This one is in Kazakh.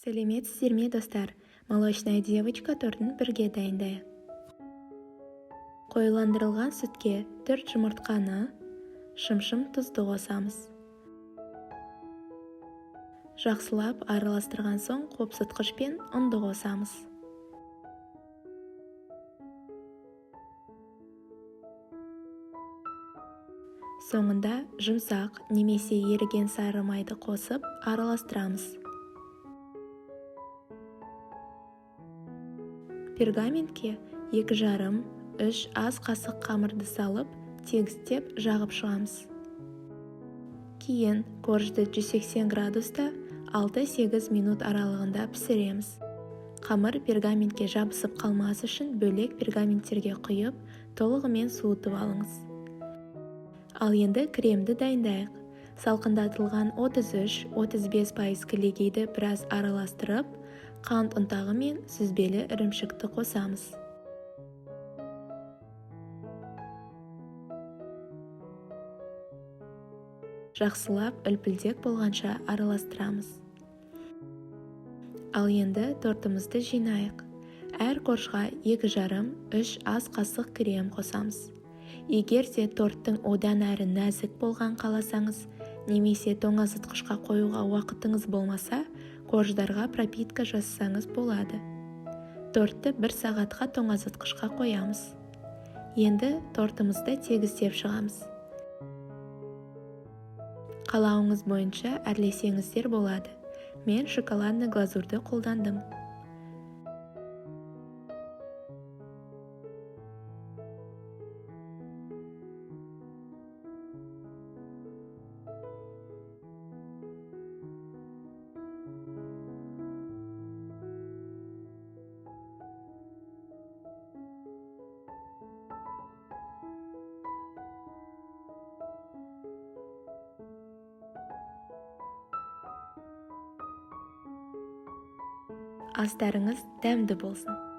Сәлеметсіздер ме достар? Молочная девочка тортын бірге дайындайық. Қоюландырылған сүтке 4 жұмыртқаны, шым-шым тұзды қосамыз. Жақсылап араластырған соң қопсытқыш пен ұнды қосамыз. Соңында жұмсақ немесе еріген сары майды қосып араластырамыз. Пергаментке 2,5-3 ас қасық қамырды салып, тегістеп жағып шығамыз. Кейін коржды 180 градуста 6-8 минут аралығында пісіреміз. Қамыр пергаментке жабысып қалмас үшін бөлек пергаменттерге құйып, толығымен суытып алыңыз. Ал енді кремді дайындайық. Салқындатылған 33-35% кілегейді біраз араластырып, қант ұнтағы мен сүзбелі ірімшікті қосамыз. Жақсылап үлпілдек болғанша араластырамыз. Ал енді тортымызды жинайық. Әр коржға 2,5-3 ас қасық крем қосамыз. Егер де торттың одан әрі нәзік болған қаласаңыз, немесе тоңазытқышқа қоюға уақытыңыз болмаса, корждарға пропитка жасасаңыз болады. Тортты 1 сағатқа тоңазытқышқа қоямыз. Енді тортымызды тегістеп шығамыз. Қалауыңыз бойынша әрлесеңіздер болады. Мен шоколадны глазурды қолдандым. Астарыңыз дәмді болсын.